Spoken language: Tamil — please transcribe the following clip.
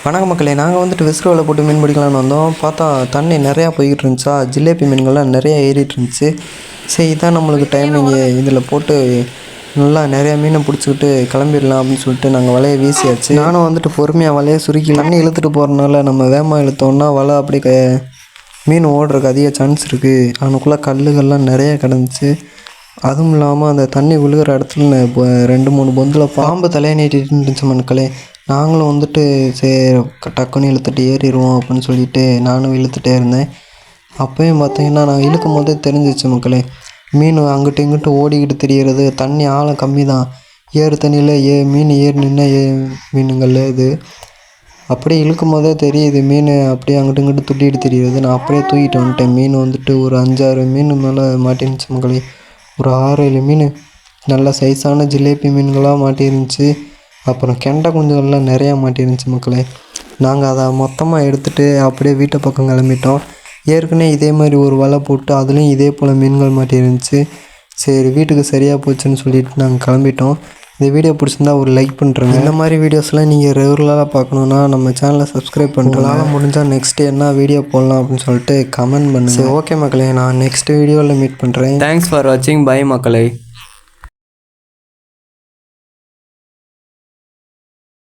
வணக்க மக்களே, நாங்கள் வந்துட்டு விசிறு வலை போட்டு மீன் பிடிக்கலான்னு வந்தோம். பார்த்தா தண்ணி நிறையா போய்கிட்டு இருந்துச்சா, ஜிலேபி மீன்கள்லாம் நிறையா ஏறிட்டு இருந்துச்சு. சரி, இதான் நம்மளுக்கு டைமிங்கு, இதில் போட்டு நல்லா நிறையா மீனை பிடிச்சிக்கிட்டு கிளம்பிடலாம் அப்படின்னு சொல்லிட்டு நாங்கள் வலையை வீசியாச்சு. நானும் வந்துட்டு பொறுமையாக வலையை சுருக்கி தண்ணி இழுத்துட்டு போகிறனால நம்ம வேகமாக இழுத்தோன்னா வலை அப்படியே மீன் ஓடுறதுக்கு அதிக சான்ஸ் இருக்குது. அவனுக்குள்ளே கல்லுகள்லாம் நிறையா கிடந்துச்சு. அதுவும் இல்லாமல் அந்த தண்ணி விழுகிற இடத்துல இப்போ 2-3 பொந்தில் பாம்பு தலையை நீட்டிட்டு இருந்துச்சு மக்களே. நாங்களும் வந்துட்டு சரி டக்குன்னு இழுத்துட்டு ஏறிடுவோம் அப்படின்னு சொல்லிட்டு நானும் இழுத்துட்டே இருந்தேன். அப்போயும் பார்த்தீங்கன்னா நான் இழுக்கும் போதே தெரிஞ்சிச்சு மக்களே, மீன் அங்கிட்டு இங்கிட்டு ஓடிக்கிட்டு தெரிகிறது. தண்ணி ஆழம் கம்மி தான், ஏறு தண்ணியில் மீன் ஏறி நின்று மீனுங்கள் இது. அப்படியே இழுக்கும் போதே தெரியுது மீன் அப்படியே அங்கிட்டு இங்கிட்டு துட்டிகிட்டு தெரியுது. நான் அப்படியே தூக்கிட்டு வந்துட்டேன். மீன் வந்துட்டு ஒரு 5-6 மீன் மேலே மாட்டிருந்துச்சு மக்களே. ஒரு 6-7 மீன் நல்ல சைஸான ஜிலேபி மீன்களாக மாட்டிருந்துச்சு. அப்புறம் கெண்டை குஞ்சுகள்லாம் நிறையா மாட்டிருந்துச்சு மக்களே. நாங்கள் அதை மொத்தமாக எடுத்துகிட்டு அப்படியே வீட்டை பக்கம் கிளம்பிட்டோம். ஏற்கனவே இதே மாதிரி ஒரு வலை போட்டு அதுலேயும் இதே போல் மீன்கள் மாட்டிருந்துச்சு. சரி, வீட்டுக்கு சரியாக போச்சுன்னு சொல்லிட்டு நாங்கள் கிளம்பிட்டோம். இந்த வீடியோ பிடிச்சிருந்தா ஒரு லைக் பண்ணுறேங்க. இந்த மாதிரி வீடியோஸ்லாம் நீங்கள் ரெகுலராக பார்க்கணுன்னா நம்ம சேனலை சப்ஸ்கிரைப் பண்ணுறதுனால முடிஞ்சால் நெக்ஸ்ட்டு என்ன வீடியோ போடலாம் அப்படின்னு சொல்லிட்டு கமெண்ட் பண்ணுங்கள். ஓகே மக்களே, நான் நெக்ஸ்ட் வீடியோவில் மீட் பண்ணுறேன். தேங்க்ஸ் ஃபார் வாட்சிங். பை மக்களே.